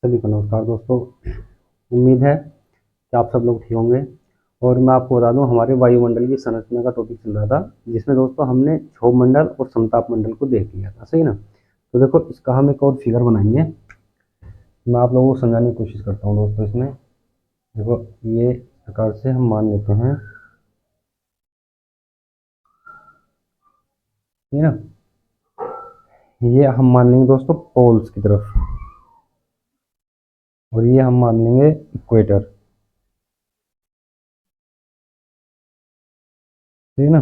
सभी को नमस्कार दोस्तों। उम्मीद है कि आप सब लोग ठीक होंगे। और मैं आपको बता दूं, हमारे वायुमंडल की संरचना का टॉपिक चल रहा था, जिसमें दोस्तों हमने क्षोभमंडल और समताप मंडल को देख लिया था, सही ना। तो देखो, इसका हम एक और फिगर बनाएंगे। मैं आप लोगों को समझाने की कोशिश करता हूँ दोस्तों। इसमें देखो, ये प्रकार से हम मान लेते हैं, ठीक है ना। ये हम मान लेंगे दोस्तों पोल्स की तरफ, और ये हम मान लेंगे इक्वेटर, ठीक है ना।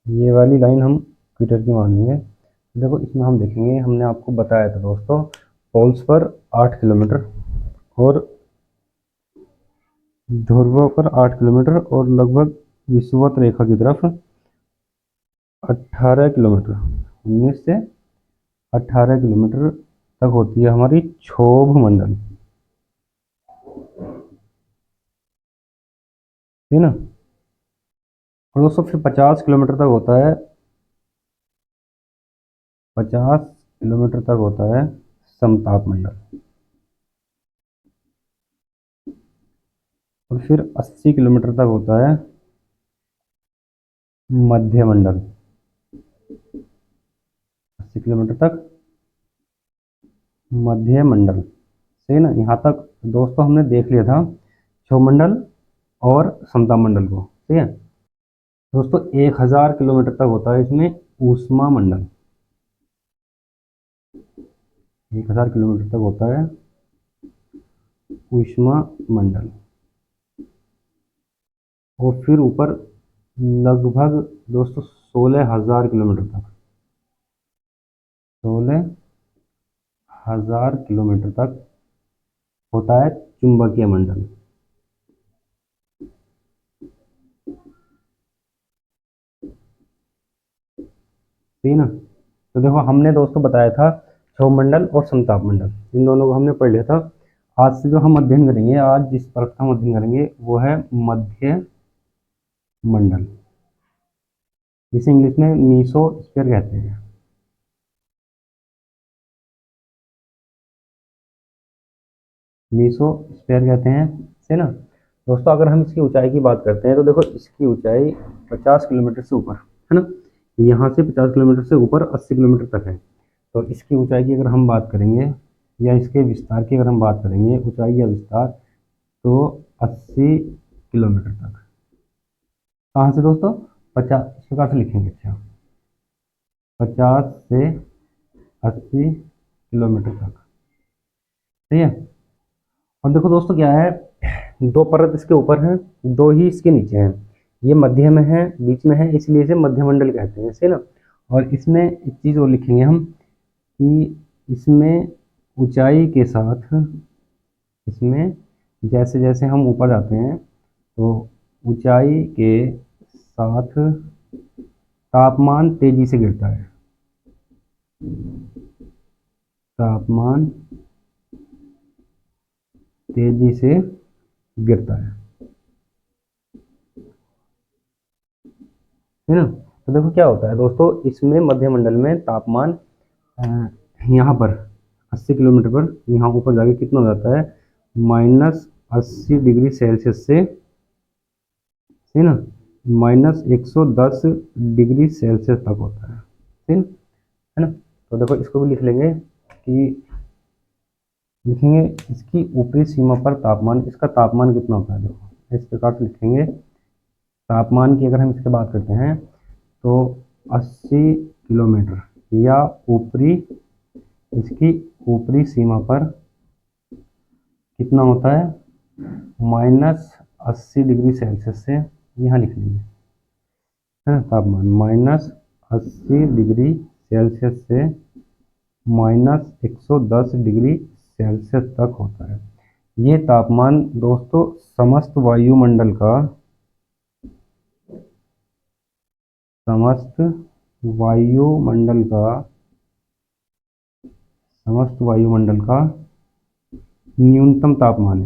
ये वाली लाइन हम इक्वेटर की मान लेंगे। देखो, इसमें हम देखेंगे, हमने आपको बताया था दोस्तों, पोल्स पर 8 किलोमीटर और ध्रुवों पर 8 किलोमीटर और लगभग विषुवत रेखा की तरफ 18 किलोमीटर, 19 से 18 किलोमीटर तक होती है हमारी क्षोभ मंडल, ठीक है ना। और दोस्तों फिर 50 किलोमीटर तक होता है, 50 किलोमीटर तक होता है समताप मंडल। और फिर 80 किलोमीटर तक होता है मध्य मंडल। 80 किलोमीटर तक मध्य मंडल, सही ना। यहाँ तक दोस्तों हमने देख लिया था क्षोभ मंडल और समताप मंडल को, ठीक है दोस्तों। 1000 किलोमीटर तक होता है इसमें ऊष्मा मंडल। 1000 किलोमीटर तक होता है ऊष्मा मंडल। और फिर ऊपर लगभग दोस्तों 16,000 किलोमीटर तक, 16,000 किलोमीटर तक होता है चुंबकीय मंडल, ठीक है ना। तो देखो, हमने दोस्तों बताया था क्षोभ मंडल और समताप मंडल, इन दोनों को हमने पढ़ लिया था। आज से जो हम अध्ययन करेंगे, आज जिस पर्वत का हम अध्ययन करेंगे वो है मध्य मंडल, जिसे इंग्लिश में मीसोस्फीयर कहते हैं। मीसोस्फीयर कहते हैं, है ना दोस्तों। अगर हम इसकी ऊंचाई की बात करते हैं तो देखो, इसकी ऊंचाई 50 किलोमीटर से ऊपर है ना। यहाँ से 50 किलोमीटर से ऊपर 80 किलोमीटर तक है। तो इसकी ऊंचाई की अगर हम बात करेंगे, या इसके विस्तार की अगर हम बात करेंगे, ऊंचाई या विस्तार, तो 80 किलोमीटर तक। कहाँ से दोस्तों? 50, इस प्रकार से लिखेंगे, अच्छा, 50 से 80 किलोमीटर तक, ठीक है। और देखो दोस्तों, क्या है, दो पर्वत इसके ऊपर हैं, दो ही इसके नीचे हैं। ये मध्य में है, बीच में है, इसलिए इसे मध्यमंडल कहते हैं, सही ना। और इसमें एक चीज़ और लिखेंगे हम कि इसमें ऊंचाई के साथ, इसमें जैसे जैसे हम ऊपर जाते हैं तो ऊंचाई के साथ तापमान तेजी से गिरता है। तापमान तेजी से गिरता है ना। तो देखो क्या होता है दोस्तों, इसमें मध्यमंडल में तापमान यहाँ पर 80 किलोमीटर पर, यहाँ ऊपर जाके कितना हो जाता है, -80 डिग्री सेल्सियस से, है ना, -110 डिग्री सेल्सियस तक होता है, ठीक है ना। तो देखो, इसको भी लिख लेंगे कि, लिखेंगे इसकी ऊपरी सीमा पर तापमान, इसका तापमान कितना होता है। देखो, इस प्रकार से लिखेंगे। तापमान की अगर हम इसके बात करते हैं तो 80 किलोमीटर या ऊपरी, इसकी ऊपरी सीमा पर कितना होता है, -80 डिग्री सेल्सियस से, यहाँ लिख लेंगे, है ना, तापमान -80 डिग्री सेल्सियस से -110 डिग्री सेल्सियस तक होता है। ये तापमान दोस्तों समस्त वायुमंडल का, समस्त वायुमंडल का, समस्त वायुमंडल का न्यूनतम तापमान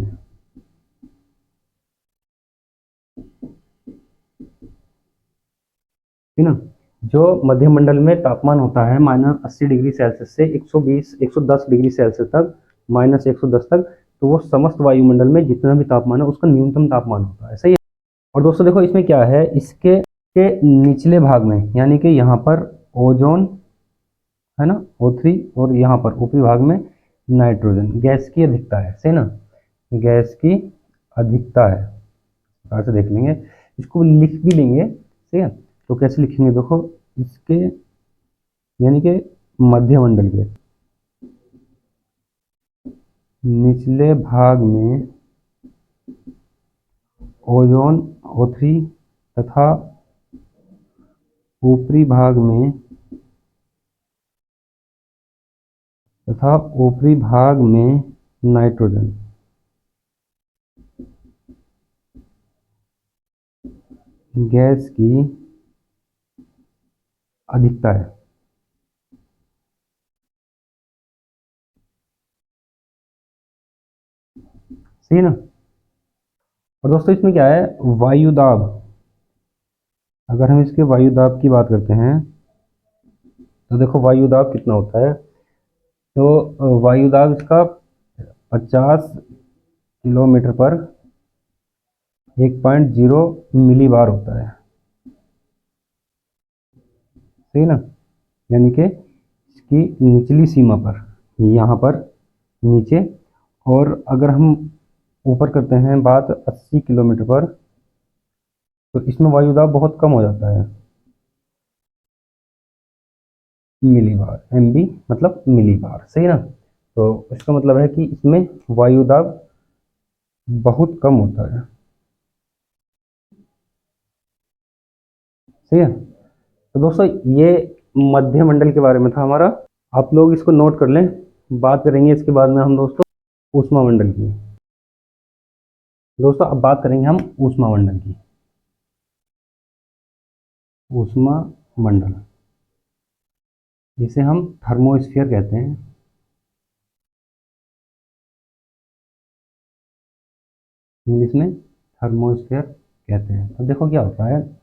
है ना। जो मध्यमंडल में तापमान होता है -80 डिग्री सेल्सियस से 120 110 डिग्री सेल्सियस तक, -110 तक, तो वो समस्त वायुमंडल में जितना भी तापमान है उसका न्यूनतम तापमान होता है, सही है। और दोस्तों देखो इसमें क्या है, इसके के निचले भाग में यानी कि यहाँ पर ओजोन है ना, O3, और यहाँ पर ऊपरी भाग में नाइट्रोजन गैस की अधिकता है, सही ना, गैस की अधिकता है। ऐसे देख लेंगे, इसको लिख भी लेंगे, ठीक है। तो कैसे लिखेंगे देखो, इसके यानी कि मध्यमंडल के निचले भाग में ओजोन O3 तथा ऊपरी भाग में नाइट्रोजन गैस की अधिकता है, सही है ना। और दोस्तों इसमें क्या है, वायुदाब, अगर हम इसके वायुदाब की बात करते हैं तो देखो वायुदाब कितना होता है, तो वायुदाब इसका 50 किलोमीटर पर 1.0 मिली बार होता है, सही ना, यानी कि इसकी निचली सीमा पर, यहाँ पर नीचे। और अगर हम ऊपर करते हैं बात 80 किलोमीटर पर, तो इसमें वायुदाब बहुत कम हो जाता है, मिली बार, MB मतलब मिली बार, सही ना। तो इसका मतलब है कि इसमें वायुदाब बहुत कम होता है, सही है। तो दोस्तों ये मध्यमंडल के बारे में था हमारा, आप लोग इसको नोट कर लें। बात करेंगे इसके बाद में हम दोस्तों ऊष्मामंडल की। दोस्तों अब बात करेंगे हम ऊष्मामंडल की। ऊष्मामंडल, जिसे हम थर्मोस्फीयर कहते हैं, इंग्लिश में थर्मोस्फीयर कहते हैं। तो देखो क्या होता है,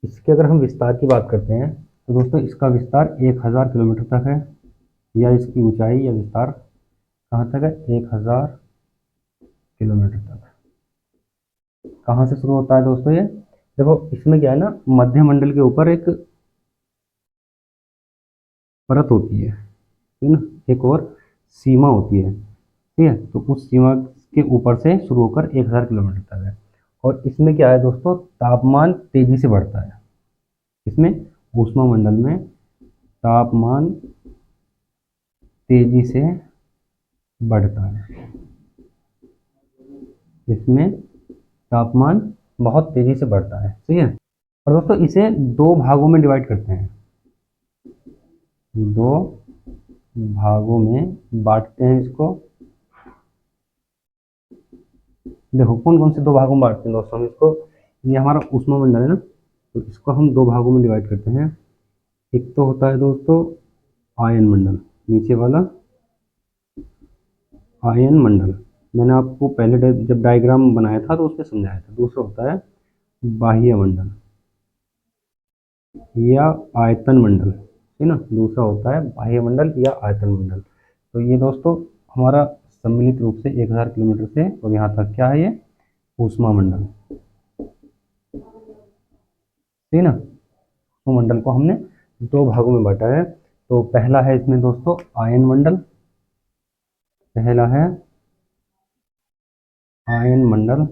इसके अगर हम विस्तार की बात करते हैं तो दोस्तों इसका विस्तार 1000 किलोमीटर तक है, या इसकी ऊंचाई या विस्तार कहाँ तक है, 1000 किलोमीटर तक। कहाँ से शुरू होता है दोस्तों ये, देखो इसमें क्या है ना, मध्यमंडल के ऊपर एक परत होती है ना, एक और सीमा होती है, ठीक है। तो उस सीमा के ऊपर से शुरू होकर 1000 किलोमीटर तक है। और इसमें क्या है दोस्तों, तापमान तेजी से बढ़ता है। इसमें ऊष्मामंडल में तापमान तेजी से बढ़ता है, इसमें तापमान बहुत तेजी से बढ़ता है, ठीक है। और दोस्तों इसे दो भागों में डिवाइड करते हैं, दो भागों में बांटते हैं इसको। देखो कौन कौन से दो भागों में बांटते हैं दोस्तों हम इसको, ये हमारा ऊष्मामंडल है ना, तो इसको हम दो भागों में डिवाइड करते हैं। एक तो होता है दोस्तों आयन मंडल, नीचे वाला आयन मंडल, मैंने आपको पहले जब डायग्राम बनाया था तो उसमें समझाया था। दूसरा होता है बाह्य मंडल या आयतन मंडल, है ना, दूसरा होता है बाह्य मंडल या आयतन मंडल। तो ये दोस्तों हमारा सम्मिलित रूप से 1000 किलोमीटर से और यहाँ तक क्या है, ये ऊष्मा मंडल, ठीक है ना। ऊष्मा मंडल को हमने दो भागों में बांटा है। तो पहला है इसमें दोस्तों आयन मंडल, पहला है आयन मंडल,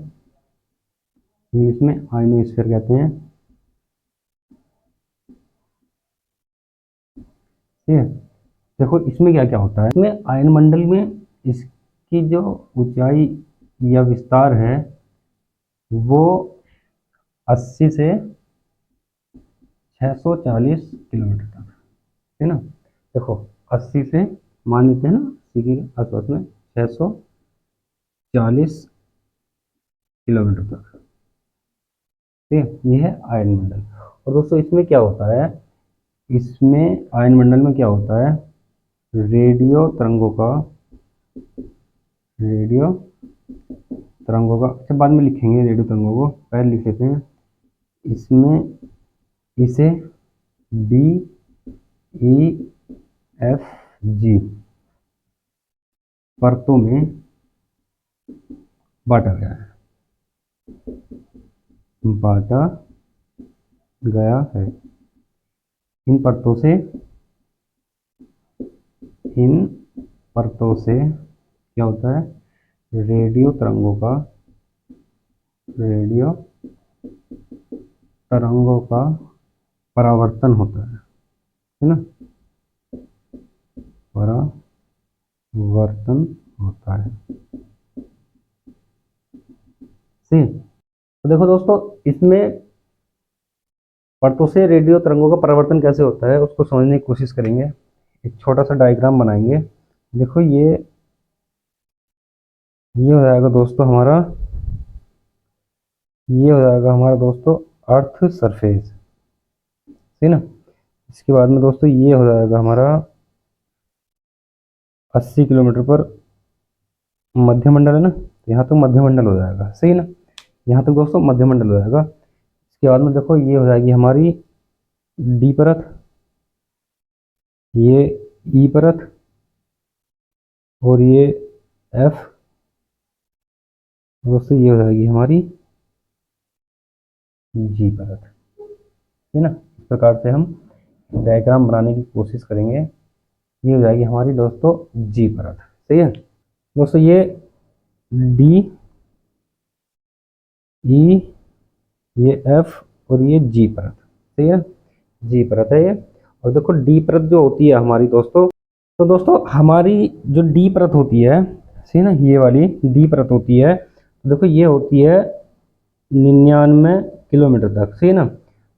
इंग्लिश में आयनोस्फीयर कहते हैं, ठीक है। देखो इसमें क्या क्या होता है, इसमें आयन मंडल में इसकी जो ऊंचाई या विस्तार है वो 80 से 640 किलोमीटर तक, है ना। देखो 80 से, मान लेते हैं ना 80 के आसपास में, 640 किलोमीटर तक, ठीक है। ये है आयन मंडल। और दोस्तों इसमें क्या होता है, इसमें आयन मंडल में क्या होता है, रेडियो तरंगों का, रेडियो तरंगों का, अच्छा बाद में लिखेंगे रेडियो तरंगों को, पहले लिख लेते हैं। इसमें इसे DEFG परतों में बांटा गया है, बांटा गया है। इन परतों से क्या होता है, रेडियो तरंगों का परावर्तन होता है ना, परावर्तन होता है। सही। तो देखो दोस्तों, इसमें परतों से रेडियो तरंगों का परावर्तन कैसे होता है उसको समझने की कोशिश करेंगे। एक छोटा सा डायग्राम बनाएंगे। देखो ये हो जाएगा दोस्तों हमारा, दोस्तों अर्थ सरफेस। सही ना। इसके बाद में दोस्तों ये हो जाएगा हमारा 80 किलोमीटर पर मध्यमंडल है ना, तो यहाँ तो मध्यमंडल हो जाएगा। सही ना, यहाँ तक दोस्तों मध्यमंडल हो जाएगा। इसके बाद में देखो ये हो जाएगी हमारी डी परत, ये ई परत, और ये एफ। दोस्तों ये हो जाएगी हमारी जी परत। है ना। इस प्रकार से हम डायग्राम बनाने की कोशिश करेंगे। ये हो जाएगी हमारी दोस्तों जी परत। सही है दोस्तों, ये डी, ई, ये एफ और ये जी परत। सही है, जी परत है ये। और देखो डी परत जो होती है हमारी दोस्तों, तो दोस्तों हमारी जो डी परत होती है, सही ना, ये वाली डी परत होती है, तो देखो ये होती है 99 किलोमीटर तक। सही ना,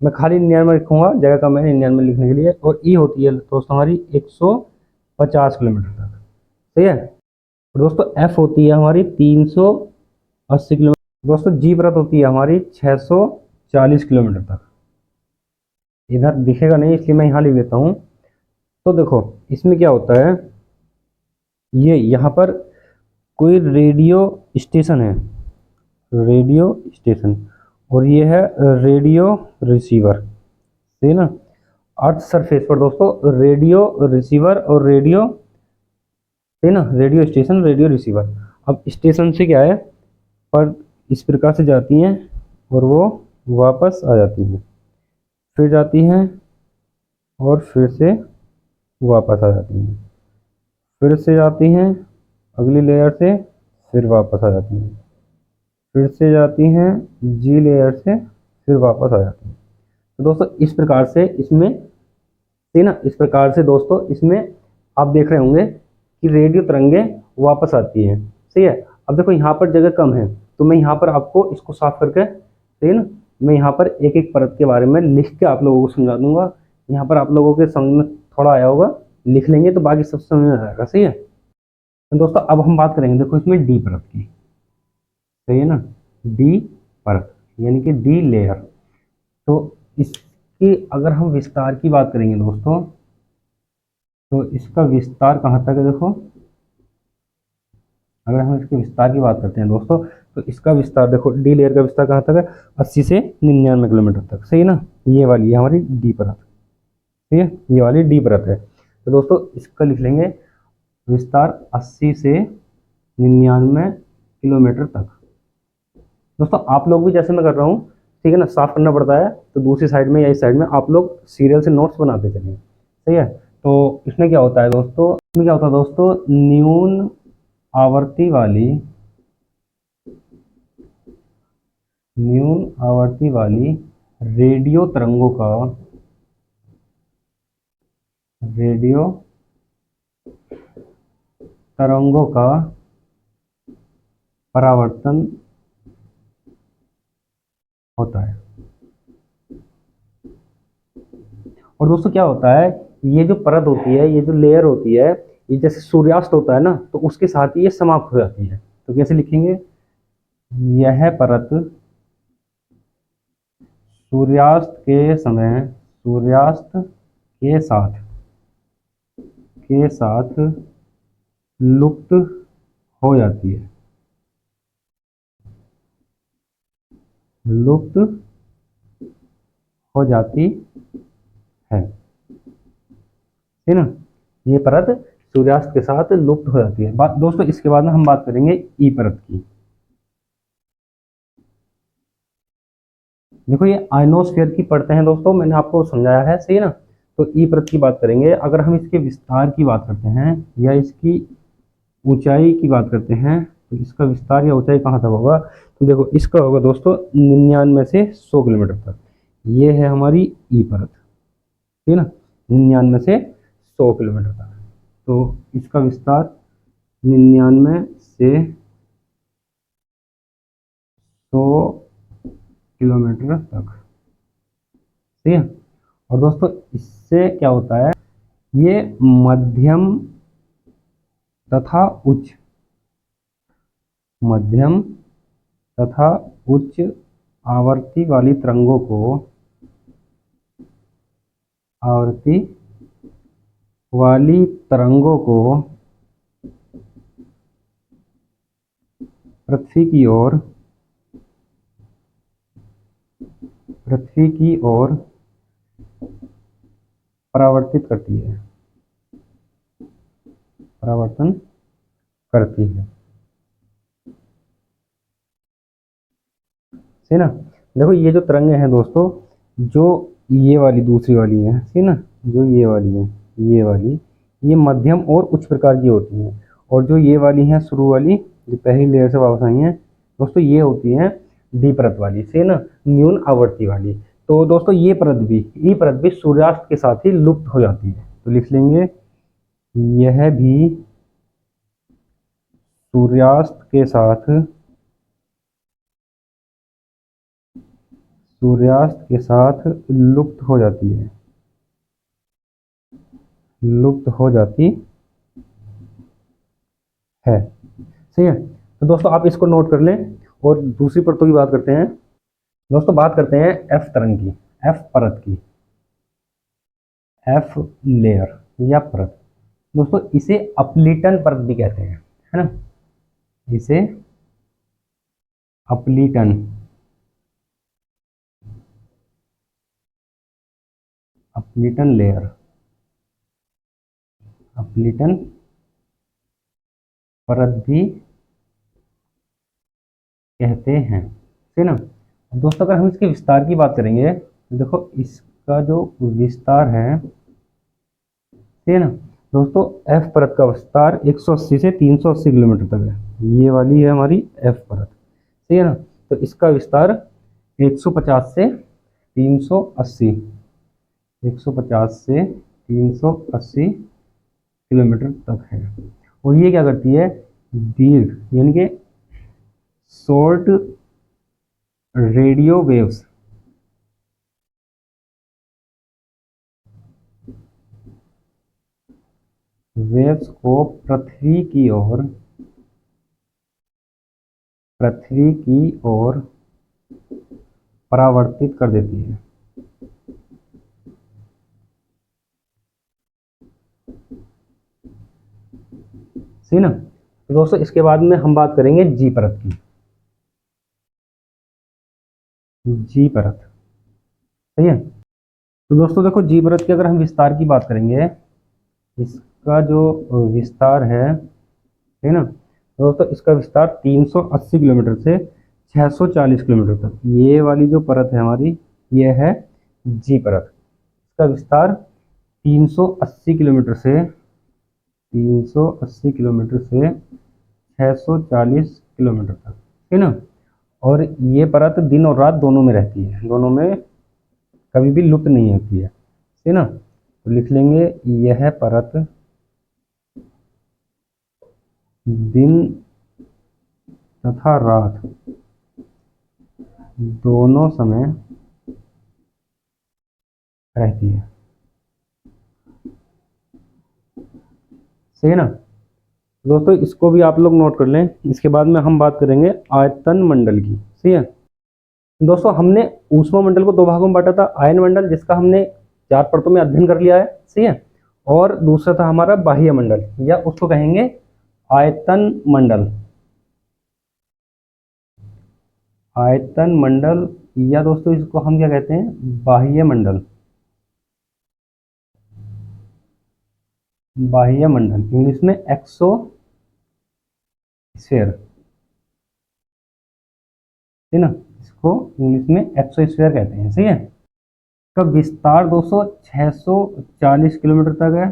मैं खाली 99 लिखूंगा, जगह कम है 99 लिखने के लिए। और ई होती है दोस्तों हमारी 150 किलोमीटर तक। सही है। और दोस्तों एफ होती है हमारी 380 किलोमीटर। दोस्तों जी परत होती है हमारी 640 किलोमीटर तक। इधर दिखेगा नहीं इसलिए मैं यहाँ लिख देता हूँ। तो देखो इसमें क्या होता है, ये यहाँ पर कोई रेडियो स्टेशन है, रेडियो स्टेशन, और ये है रेडियो रिसीवर। सही ना। अर्थ सरफेस पर दोस्तों रेडियो रिसीवर और रेडियो, है ना, रेडियो स्टेशन रेडियो रिसीवर। अब स्टेशन से क्या है, पर इस प्रकार से जाती हैं और वो वापस आ जाती हैं, फिर जाती हैं और फिर से वापस आ जाती हैं, फिर से जाती हैं अगली लेयर से, फिर वापस आ जाती हैं, फिर से जाती हैं जी लेयर से, फिर वापस आ जाती हैं। तो दोस्तों इस प्रकार से इसमें, ठीक ना, इस प्रकार से दोस्तों इसमें आप देख रहे होंगे कि रेडियो तरंगे वापस आती हैं। सही है। अब देखो यहाँ पर जगह कम है, तो मैं यहाँ पर आपको इसको साफ करके, सही है ना, मैं यहाँ पर एक एक परत के बारे में लिख के आप लोगों को समझा दूंगा। यहाँ पर आप लोगों के समझ में थोड़ा आया होगा, लिख लेंगे तो बाकी सब समझ में आएगा। सही है। तो दोस्तों अब हम बात करेंगे, देखो इसमें डी परत की। सही है ना, डी परत यानी कि डी लेयर। तो इसकी अगर हम विस्तार की बात करेंगे दोस्तों, तो इसका विस्तार कहाँ तक है, देखो अगर हम इसके विस्तार की बात करते हैं दोस्तों, तो इसका विस्तार देखो डी लेयर का विस्तार कहाँ तक है, 80 से 99 किलोमीटर तक। सही है ना, ये वाली है हमारी डी परत। ठीक है, ये वाली डी परत है। तो दोस्तों इसका लिख लेंगे विस्तार 80 से 99 किलोमीटर तक। दोस्तों आप लोग भी जैसे मैं कर रहा हूँ, ठीक है ना, साफ करना पड़ता है, तो दूसरी साइड में या इस साइड में आप लोग सीरियल से नोट्स बनाते चलिए। सही है। तो इसमें क्या होता है दोस्तों, न्यून आवर्ती वाली, रेडियो तरंगों का, रेडियो तरंगों का परावर्तन होता है। और दोस्तों क्या होता है, ये जो परत होती है, ये जो लेयर होती है, ये जैसे सूर्यास्त होता है ना, तो उसके साथ ही ये समाप्त हो जाती है। तो कैसे लिखेंगे, यह परत सूर्यास्त के समय, सूर्यास्त के साथ, लुप्त हो जाती है, लुप्त हो जाती है। ठीक है ना, ये परत सूर्यास्त के साथ लुप्त हो जाती है। बात दोस्तों इसके बाद में हम बात करेंगे ई परत की। देखो ये आयनोस्फीयर की परतें हैं दोस्तों, मैंने आपको समझाया है, सही है ना। तो ई परत की बात करेंगे। अगर हम इसके विस्तार की बात करते हैं या इसकी ऊंचाई की बात करते हैं, तो इसका विस्तार या ऊंचाई कहाँ तक होगा, तो देखो इसका होगा दोस्तों 99 से 100 किलोमीटर तक। ये है हमारी ई परत, ठीक है ना, 99 से 100 किलोमीटर तक। तो इसका विस्तार 99 से 100 किलोमीटर तक, ठीक है। और दोस्तों इससे क्या होता है, ये मध्यम तथा उच्च, मध्यम तथा उच्च आवृत्ति वाली तरंगों को, आवृत्ति वाली तरंगों को पृथ्वी की ओर, पृथ्वी की ओर परावर्तित करती है, परावर्तन करती है, सही ना। देखो ये जो तरंगे हैं दोस्तों, जो ये वाली दूसरी वाली है, सही ना, जो ये वाली है, ये वाली, ये मध्यम और उच्च प्रकार की होती हैं। और जो ये वाली हैं शुरू वाली, जो पहली लेयर से वापस आई हैं दोस्तों, ये होती हैं डी परत वाली, सही ना, न्यून आवृत्ति वाली। तो दोस्तों ये परत भी, ये परत भी सूर्यास्त के साथ ही लुप्त हो जाती है। तो लिख लेंगे यह भी सूर्यास्त के साथ, सूर्यास्त के साथ लुप्त हो जाती है, लुप्त हो जाती है, सही है। तो दोस्तों आप इसको नोट कर लें। और दूसरी परतों की बात करते हैं दोस्तों, बात करते हैं एफ तरंग की, एफ परत की, एफ लेयर या परत। दोस्तों इसे अपलीटन परत भी कहते हैं, है ना, इसे अपलीटन, अपलीटन लेयर, अपलीटन परत भी कहते हैं, ठीक है ना। दोस्तों अगर हम इसके विस्तार की बात करेंगे, तो देखो इसका जो विस्तार है, ठीक है ना दोस्तों, एफ परत का विस्तार 180 से 380 किलोमीटर तक है। ये वाली है हमारी एफ परत, ठीक है ना। तो इसका विस्तार 150 से 380, 150 से 380 किलोमीटर तक है। और ये क्या करती है, दीर्घ यानी कि शॉर्ट रेडियो वेव्स, वेव्स को पृथ्वी की ओर, पृथ्वी की ओर परावर्तित कर देती है। सही ना। तो दोस्तों इसके बाद में हम बात करेंगे जी परत की, जी परत, सही है। तो दोस्तों देखो जी परत की अगर हम विस्तार की बात करेंगे, इसका जो विस्तार है, ठीक है ना दोस्तों, इसका विस्तार 380 किलोमीटर से 640 किलोमीटर तक। ये वाली जो परत है हमारी, ये है जी परत। इसका विस्तार 380 किलोमीटर से, 380 किलोमीटर से 640 किलोमीटर तक, ठीक है ना। और ये परत दिन और रात दोनों में रहती है, दोनों में कभी भी लुप्त नहीं होती है, ठीक है ना। तो लिख लेंगे यह परत दिन तथा रात दोनों समय रहती है, सही है ना। दोस्तों इसको भी आप लोग नोट कर लें। इसके बाद में हम बात करेंगे आयतन मंडल की, सही है। दोस्तों हमने ऊष्मा मंडल को दो भागों में बांटा था, आयन मंडल जिसका हमने 4 परतों में अध्ययन कर लिया है, सही है। और दूसरा था हमारा बाह्य मंडल, या उसको कहेंगे आयतन मंडल, आयतन मंडल, या दोस्तों इसको हम क्या कहते हैं, बाह्य मंडल, बाह्य मंडल, इंग्लिश में एक्सोस्फीयर, है ना, इसको इंग्लिश में एक्सोस्फीयर कहते हैं, सही है। का विस्तार 640 किलोमीटर तक है,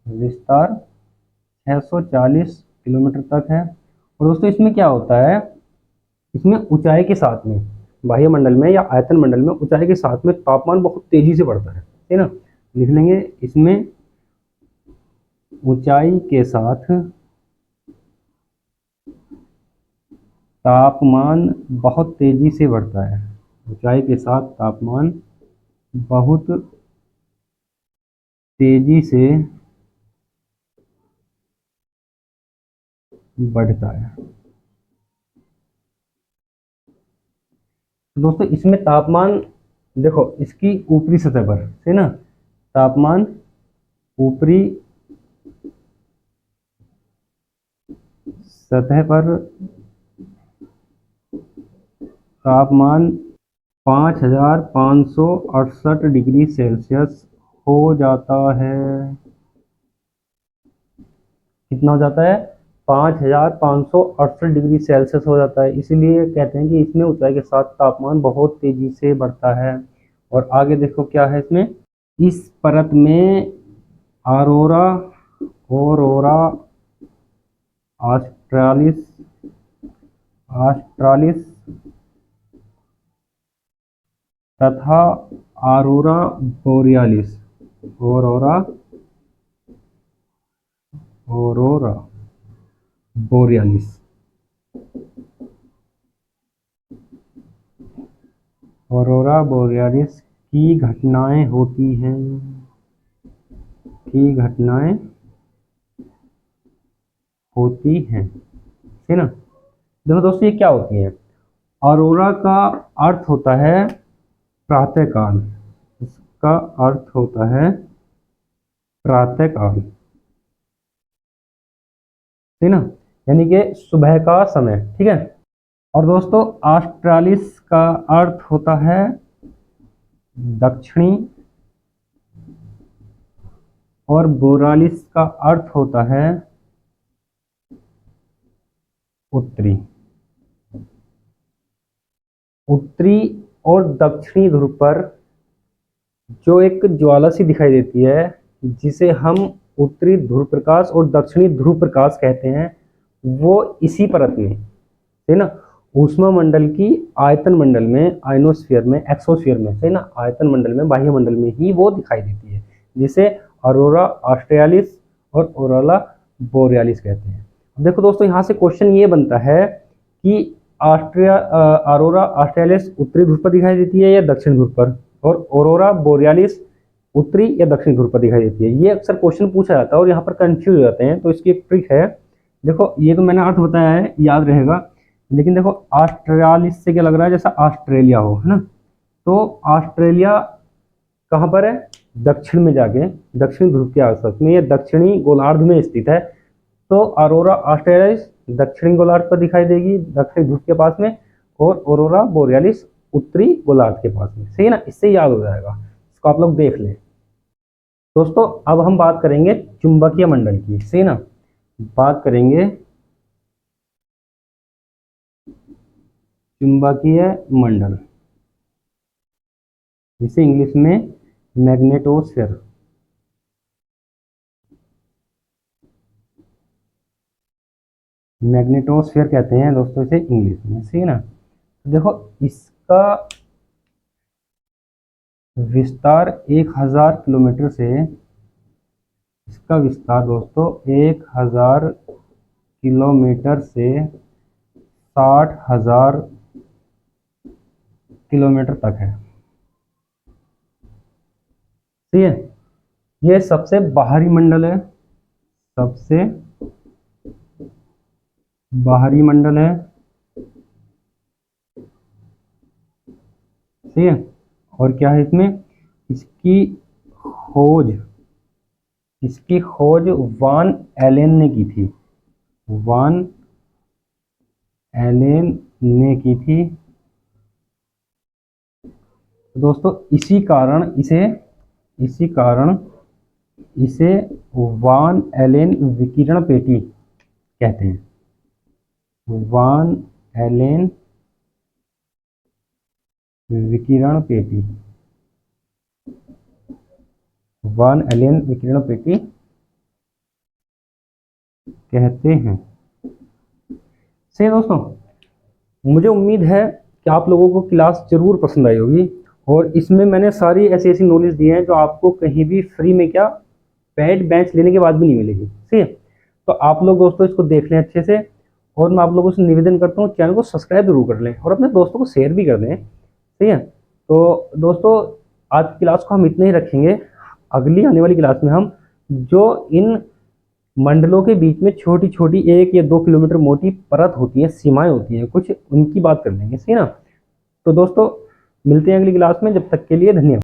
विस्तार 640 किलोमीटर तक है। और दोस्तों इसमें क्या होता है, इसमें ऊंचाई के साथ में, बाह्य मंडल में या आयतन मंडल में ऊंचाई के साथ में तापमान बहुत तेजी से बढ़ता है ना। लिख लेंगे, इसमें ऊंचाई के साथ तापमान बहुत तेजी से बढ़ता है, ऊंचाई के साथ तापमान बहुत तेजी से बढ़ता है। दोस्तों इसमें तापमान देखो, इसकी ऊपरी सतह पर, है ना, तापमान ऊपरी सतह पर तापमान 5568 डिग्री सेल्सियस हो जाता है। कितना हो जाता है, 5568 डिग्री सेल्सियस हो जाता है। इसीलिए कहते हैं कि इसमें ऊंचाई के साथ तापमान बहुत तेजी से बढ़ता है। और आगे देखो क्या है इसमें, इस परत में ऑरोरा ऑरोरा ऑस्ट्रालिस ऑस्ट्रालिस तथा aurora borealis, aurora aurora borealis, aurora borealis की घटनाएं होती हैं, की घटनाएं होती हैं, है ना। देखो दोस्तों ये क्या होती है, ऑरोरा का अर्थ होता है प्रातःकाल, इसका अर्थ होता है प्रातःकाल, है ना, यानी कि सुबह का समय, ठीक है। और दोस्तों ऑस्ट्रालिस का अर्थ होता है दक्षिणी, और बोरालिस का अर्थ होता है उत्तरी। उत्तरी और दक्षिणी ध्रुव पर जो एक ज्वाला सी दिखाई देती है, जिसे हम उत्तरी ध्रुव प्रकाश और दक्षिणी ध्रुव प्रकाश कहते हैं, वो इसी परत में, है ना, ऊष्मा मंडल की आयतन मंडल में, आयनोस्फीयर में, एक्सोस्फीयर में, है ना, आयतन मंडल में, बाह्य मंडल में ही वो दिखाई देती है, जिसे ऑरोरा ऑस्ट्रेलिस और ऑरोरा बोरियालिस कहते हैं। देखो दोस्तों यहाँ से क्वेश्चन ये बनता है कि ऑरोरा ऑस्ट्रेलिस उत्तरी ध्रुव पर दिखाई देती है या दक्षिण ध्रुव पर, और ऑरोरा बोरियालिस उत्तरी या दक्षिण ध्रुव पर दिखाई देती है। ये अक्सर क्वेश्चन पूछा जाता है और यहाँ पर कंफ्यूज हो जाते हैं। तो इसकी एक ट्रिक है, देखो ये तो मैंने अर्थ बताया है, याद रहेगा, लेकिन देखो ऑस्ट्रेलिस से क्या लग रहा है, जैसा ऑस्ट्रेलिया हो, है ना। तो ऑस्ट्रेलिया कहाँ पर है, दक्षिण में जाके, दक्षिण ध्रुव के आसपास में, ये दक्षिणी गोलार्ध में स्थित है। तो ऑरोरा ऑस्ट्रेलिस दक्षिणी गोलार्ध पर दिखाई देगी, दक्षिण ध्रुव के पास में, और ऑरोरा बोरियालिस उत्तरी गोलार्ध के पास में, सही है ना, इससे याद हो जाएगा, इसको आप लोग देख लें। दोस्तों अब हम बात करेंगे चुंबकीय मंडल की, सही ना, बात करेंगे चुंबकीय मंडल, जिसे इंग्लिश में मैग्नेटोस्फीयर, मैग्नेटोस्फीयर कहते हैं दोस्तों इसे इंग्लिश में, सही ना। देखो इसका विस्तार 1000 किलोमीटर से, इसका विस्तार दोस्तों 1000 किलोमीटर से 60,000 किलोमीटर तक है, ठीक है। ये सबसे बाहरी मंडल है, सबसे बाहरी मंडल है, ठीक है। और क्या है इसमें, इसकी खोज, इसकी खोज वान एलेन ने की थी, वान एलेन ने की थी। दोस्तों इसी कारण इसे, इसी कारण इसे वान एलेन विकिरण पेटी कहते हैं। वान एलेन विकिरण पेटी, वान एलेन विकिरण पेटी कहते हैं। सही दोस्तों, मुझे उम्मीद है कि आप लोगों को क्लास जरूर पसंद आई होगी और इसमें मैंने सारी ऐसी ऐसी नॉलेज दी है जो आपको कहीं भी फ्री में क्या पेड बेंच लेने के बाद भी नहीं मिलेगी। ठीक है, तो आप लोग दोस्तों इसको देख लें अच्छे से और मैं आप लोगों से निवेदन करता हूँ चैनल को सब्सक्राइब जरूर कर लें और अपने दोस्तों को शेयर भी कर दें। ठीक है, तो दोस्तों आज की क्लास को हम इतने ही रखेंगे। अगली आने वाली क्लास में हम जो इन मंडलों के बीच में छोटी छोटी 1 या 2 किलोमीटर मोटी परत होती है, सीमाएं होती हैं कुछ, उनकी बात कर लेंगे। सही ना, तो दोस्तों मिलते हैं अगली क्लास में, जब तक के लिए धन्यवाद।